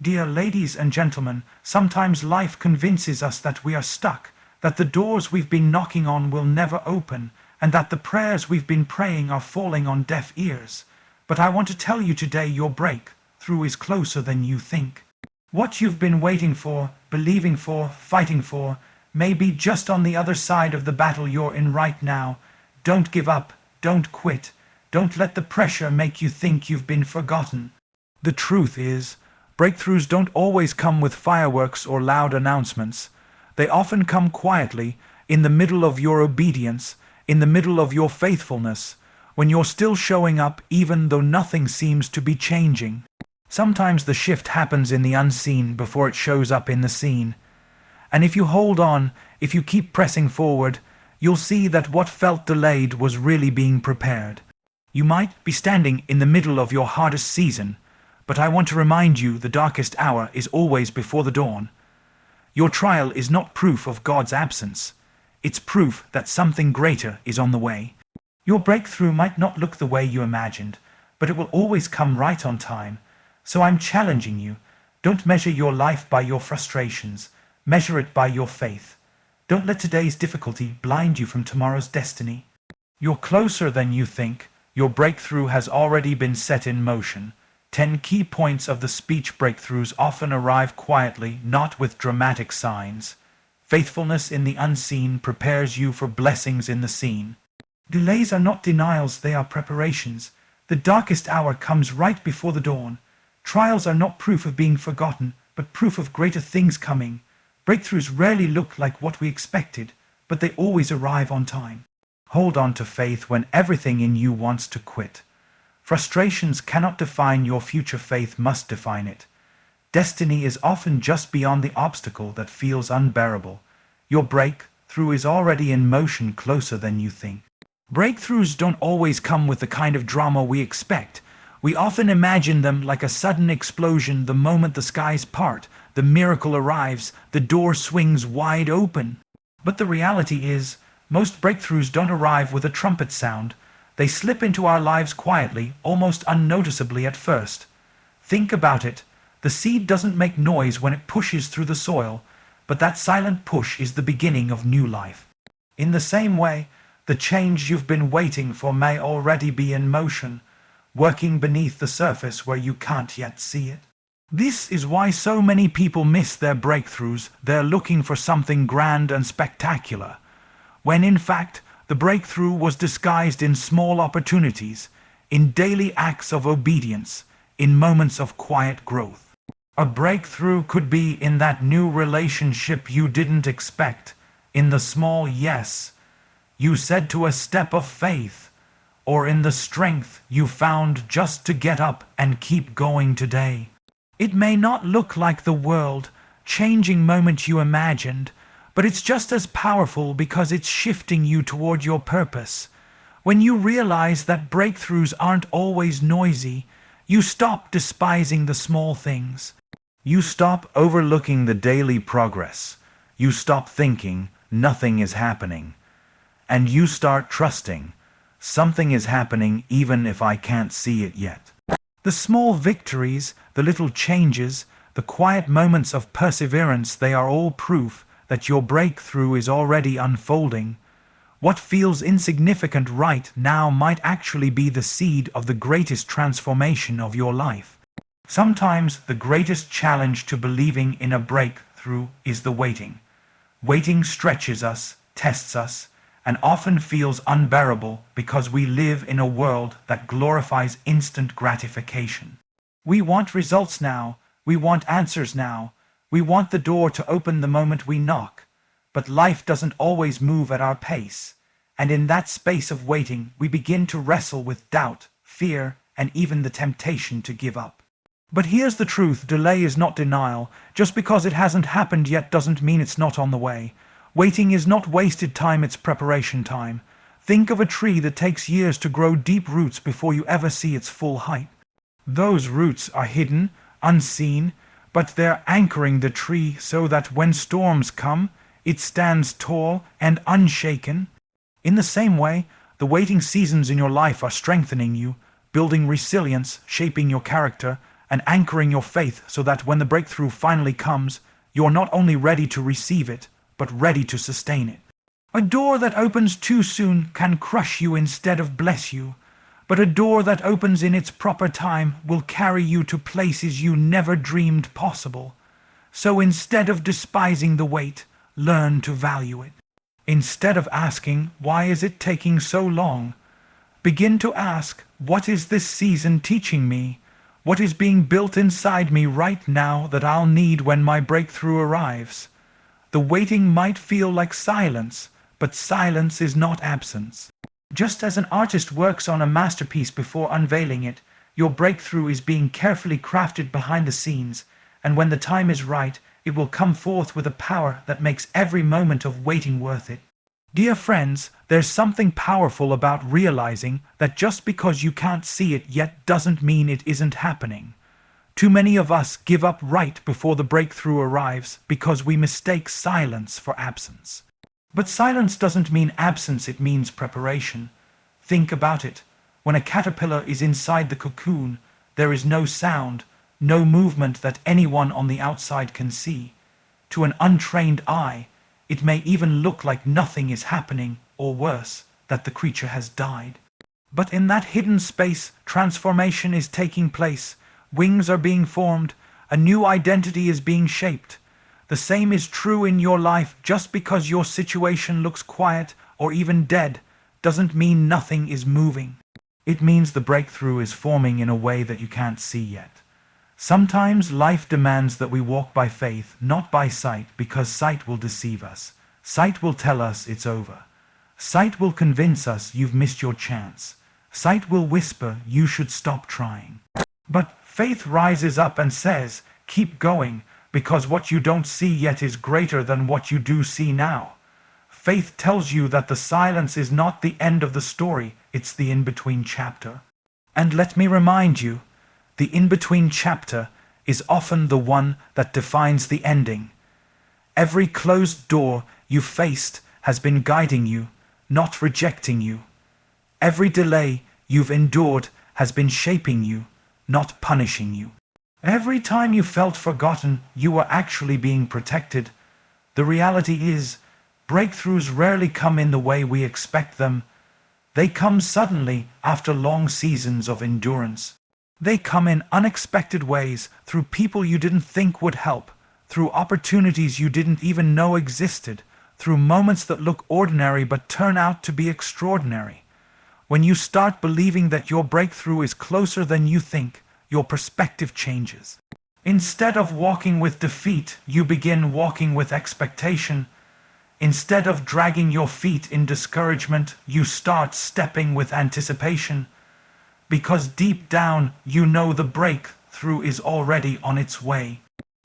Dear ladies and gentlemen, sometimes life convinces us that we are stuck, that the doors we've been knocking on will never open, and that the prayers we've been praying are falling on deaf ears. But I want to tell you today your breakthrough is closer than you think. What you've been waiting for, believing for, fighting for, may be just on the other side of the battle you're in right now. Don't give up, don't quit, don't let the pressure make you think you've been forgotten. The truth is, breakthroughs don't always come with fireworks or loud announcements. They often come quietly, in the middle of your obedience, in the middle of your faithfulness, when you're still showing up even though nothing seems to be changing. Sometimes the shift happens in the unseen before it shows up in the seen. And if you hold on, if you keep pressing forward, you'll see that what felt delayed was really being prepared. You might be standing in the middle of your hardest season, but I want to remind you the darkest hour is always before the dawn. Your trial is not proof of God's absence. It's proof that something greater is on the way. Your breakthrough might not look the way you imagined, but it will always come right on time. So I'm challenging you, don't measure your life by your frustrations, measure it by your faith. Don't let today's difficulty blind you from tomorrow's destiny. You're closer than you think, your breakthrough has already been set in motion. 10 key points of the speech breakthroughs often arrive quietly, not with dramatic signs. Faithfulness in the unseen prepares you for blessings in the seen. Delays are not denials, they are preparations. The darkest hour comes right before the dawn. Trials are not proof of being forgotten, but proof of greater things coming. Breakthroughs rarely look like what we expected, but they always arrive on time. Hold on to faith when everything in you wants to quit. Frustrations cannot define your future, faith must define it. Destiny is often just beyond the obstacle that feels unbearable. Your breakthrough is already in motion, closer than you think. Breakthroughs don't always come with the kind of drama we expect. We often imagine them like a sudden explosion the moment the skies part, the miracle arrives, the door swings wide open. But the reality is, most breakthroughs don't arrive with a trumpet sound. They slip into our lives quietly, almost unnoticeably at first. Think about it. The seed doesn't make noise when it pushes through the soil, but that silent push is the beginning of new life. In the same way, the change you've been waiting for may already be in motion, working beneath the surface where you can't yet see it. This is why so many people miss their breakthroughs. They're looking for something grand and spectacular, when in fact, the breakthrough was disguised in small opportunities, in daily acts of obedience, in moments of quiet growth. A breakthrough could be in that new relationship you didn't expect, in the small yes you said to a step of faith, or in the strength you found just to get up and keep going today. It may not look like the world-changing moment you imagined, but it's just as powerful because it's shifting you toward your purpose. When you realize that breakthroughs aren't always noisy, you stop despising the small things. You stop overlooking the daily progress. You stop thinking nothing is happening. And you start trusting something is happening even if I can't see it yet. The small victories, the little changes, the quiet moments of perseverance, they are all proof that your breakthrough is already unfolding. What feels insignificant right now might actually be the seed of the greatest transformation of your life. Sometimes the greatest challenge to believing in a breakthrough is the waiting. Waiting stretches us, tests us, and often feels unbearable because we live in a world that glorifies instant gratification. We want results now, we want answers now, we want the door to open the moment we knock, but life doesn't always move at our pace, and in that space of waiting we begin to wrestle with doubt, fear, and even the temptation to give up. But here's the truth, delay is not denial. Just because it hasn't happened yet doesn't mean it's not on the way. Waiting is not wasted time, it's preparation time. Think of a tree that takes years to grow deep roots before you ever see its full height. Those roots are hidden, unseen, but they're anchoring the tree so that when storms come, it stands tall and unshaken. In the same way, the waiting seasons in your life are strengthening you, building resilience, shaping your character, and anchoring your faith so that when the breakthrough finally comes, you're not only ready to receive it, but ready to sustain it. A door that opens too soon can crush you instead of bless you, but a door that opens in its proper time will carry you to places you never dreamed possible. So instead of despising the wait, learn to value it. Instead of asking, why is it taking so long? Begin to ask, what is this season teaching me? What is being built inside me right now that I'll need when my breakthrough arrives? The waiting might feel like silence, but silence is not absence. Just as an artist works on a masterpiece before unveiling it, your breakthrough is being carefully crafted behind the scenes, and when the time is right, it will come forth with a power that makes every moment of waiting worth it. Dear friends, there's something powerful about realizing that just because you can't see it yet doesn't mean it isn't happening. Too many of us give up right before the breakthrough arrives because we mistake silence for absence. But silence doesn't mean absence, it means preparation. Think about it. When a caterpillar is inside the cocoon, there is no sound, no movement that anyone on the outside can see. To an untrained eye, it may even look like nothing is happening, or worse, that the creature has died. But in that hidden space, transformation is taking place, wings are being formed, a new identity is being shaped. The same is true in your life. Just because your situation looks quiet or even dead doesn't mean nothing is moving. It means the breakthrough is forming in a way that you can't see yet. Sometimes life demands that we walk by faith, not by sight, because sight will deceive us. Sight will tell us it's over. Sight will convince us you've missed your chance. Sight will whisper you should stop trying. But faith rises up and says, keep going, because what you don't see yet is greater than what you do see now. Faith tells you that the silence is not the end of the story, it's the in-between chapter. And let me remind you, the in-between chapter is often the one that defines the ending. Every closed door you faced has been guiding you, not rejecting you. Every delay you've endured has been shaping you, not punishing you. Every time you felt forgotten, you were actually being protected. The reality is, breakthroughs rarely come in the way we expect them. They come suddenly after long seasons of endurance. They come in unexpected ways, through people you didn't think would help, through opportunities you didn't even know existed, through moments that look ordinary but turn out to be extraordinary. When you start believing that your breakthrough is closer than you think, your perspective changes. Instead of walking with defeat, you begin walking with expectation. Instead of dragging your feet in discouragement, you start stepping with anticipation. Because deep down, you know the breakthrough is already on its way.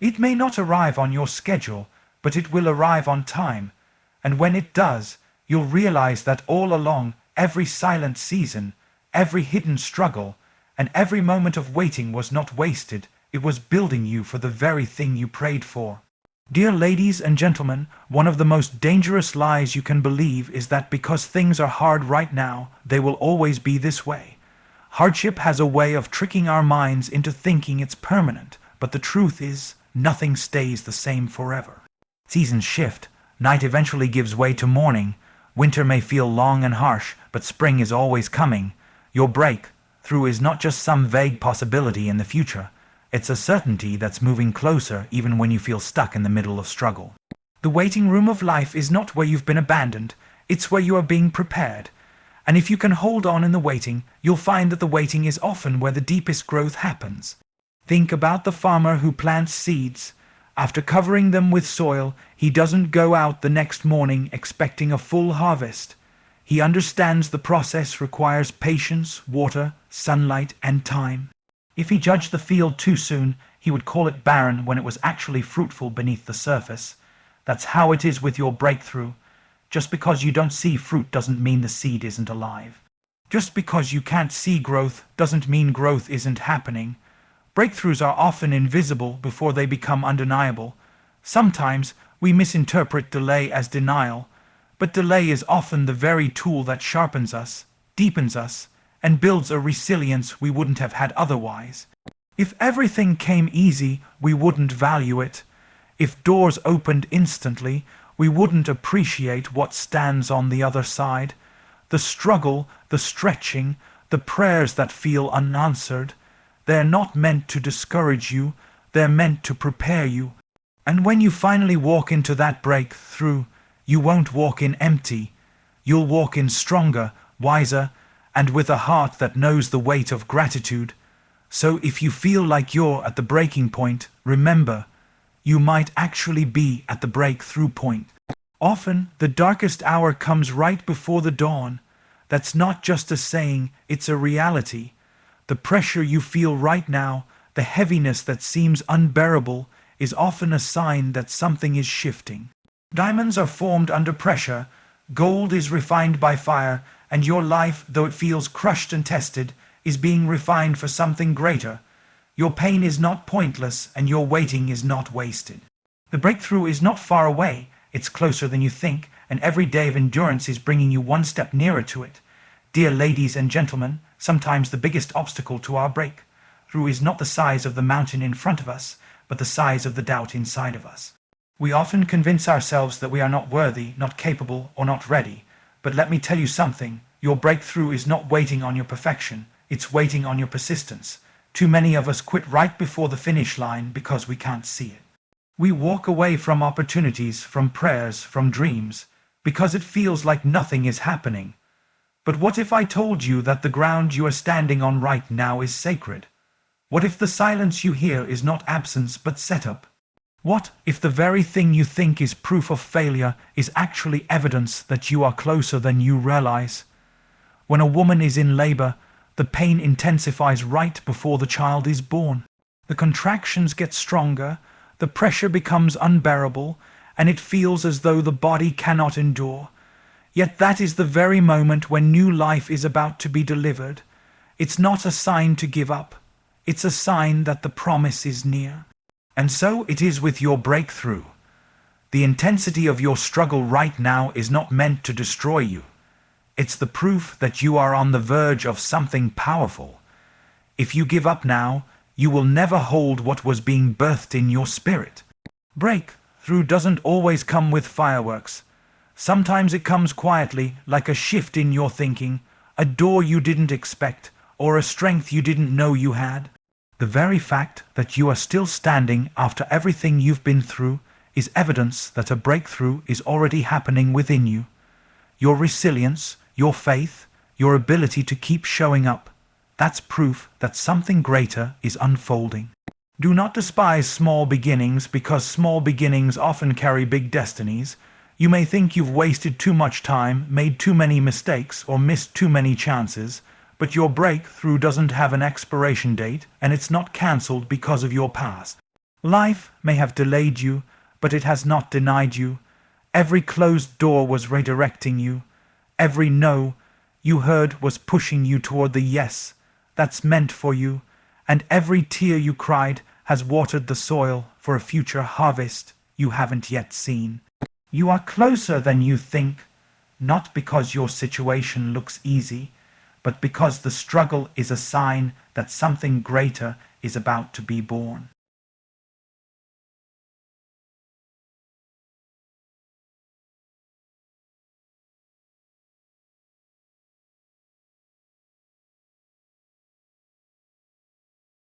It may not arrive on your schedule, but it will arrive on time. And when it does, you'll realize that all along, every silent season, every hidden struggle, and every moment of waiting was not wasted. It was building you for the very thing you prayed for. Dear ladies and gentlemen, one of the most dangerous lies you can believe is that because things are hard right now, they will always be this way. Hardship has a way of tricking our minds into thinking it's permanent, but the truth is, nothing stays the same forever. Seasons shift, night eventually gives way to morning, winter may feel long and harsh, but spring is always coming. Your breakthrough is not just some vague possibility in the future. It's a certainty that's moving closer even when you feel stuck in the middle of struggle. The waiting room of life is not where you've been abandoned, it's where you are being prepared. And if you can hold on in the waiting, you'll find that the waiting is often where the deepest growth happens. Think about the farmer who plants seeds. After covering them with soil, he doesn't go out the next morning expecting a full harvest. He understands the process requires patience, water, sunlight, and time. If he judged the field too soon, he would call it barren when it was actually fruitful beneath the surface. That's how it is with your breakthrough. Just because you don't see fruit doesn't mean the seed isn't alive. Just because you can't see growth doesn't mean growth isn't happening. Breakthroughs are often invisible before they become undeniable. Sometimes we misinterpret delay as denial, but delay is often the very tool that sharpens us, deepens us, and builds a resilience we wouldn't have had otherwise. If everything came easy, we wouldn't value it. If doors opened instantly, we wouldn't appreciate what stands on the other side. The struggle, the stretching, the prayers that feel unanswered, they're not meant to discourage you, they're meant to prepare you. And when you finally walk into that breakthrough, you won't walk in empty. You'll walk in stronger, wiser, and with a heart that knows the weight of gratitude. So if you feel like you're at the breaking point, remember, you might actually be at the breakthrough point. Often, the darkest hour comes right before the dawn. That's not just a saying, it's a reality. The pressure you feel right now, the heaviness that seems unbearable, is often a sign that something is shifting. Diamonds are formed under pressure, gold is refined by fire, and your life, though it feels crushed and tested, is being refined for something greater. Your pain is not pointless, and your waiting is not wasted. The breakthrough is not far away, it's closer than you think, and every day of endurance is bringing you one step nearer to it. Dear ladies and gentlemen, sometimes the biggest obstacle to our breakthrough is not the size of the mountain in front of us, but the size of the doubt inside of us. We often convince ourselves that we are not worthy, not capable, or not ready. But let me tell you something, your breakthrough is not waiting on your perfection, it's waiting on your persistence. Too many of us quit right before the finish line because we can't see it. We walk away from opportunities, from prayers, from dreams, because it feels like nothing is happening. But what if I told you that the ground you are standing on right now is sacred? What if the silence you hear is not absence but setup? What if the very thing you think is proof of failure is actually evidence that you are closer than you realize? When a woman is in labor, the pain intensifies right before the child is born. The contractions get stronger, the pressure becomes unbearable, and it feels as though the body cannot endure. Yet that is the very moment when new life is about to be delivered. It's not a sign to give up. It's a sign that the promise is near. And so it is with your breakthrough. The intensity of your struggle right now is not meant to destroy you. It's the proof that you are on the verge of something powerful. If you give up now, you will never hold what was being birthed in your spirit. Breakthrough doesn't always come with fireworks. Sometimes it comes quietly, like a shift in your thinking, a door you didn't expect, or a strength you didn't know you had. The very fact that you are still standing after everything you've been through is evidence that a breakthrough is already happening within you. Your resilience, your faith, your ability to keep showing up, that's proof that something greater is unfolding. Do not despise small beginnings, because small beginnings often carry big destinies. You may think you've wasted too much time, made too many mistakes, or missed too many chances, but your breakthrough doesn't have an expiration date, and it's not cancelled because of your past. Life may have delayed you, but it has not denied you. Every closed door was redirecting you. Every no you heard was pushing you toward the yes that's meant for you, and every tear you cried has watered the soil for a future harvest you haven't yet seen. You are closer than you think, not because your situation looks easy, but because the struggle is a sign that something greater is about to be born.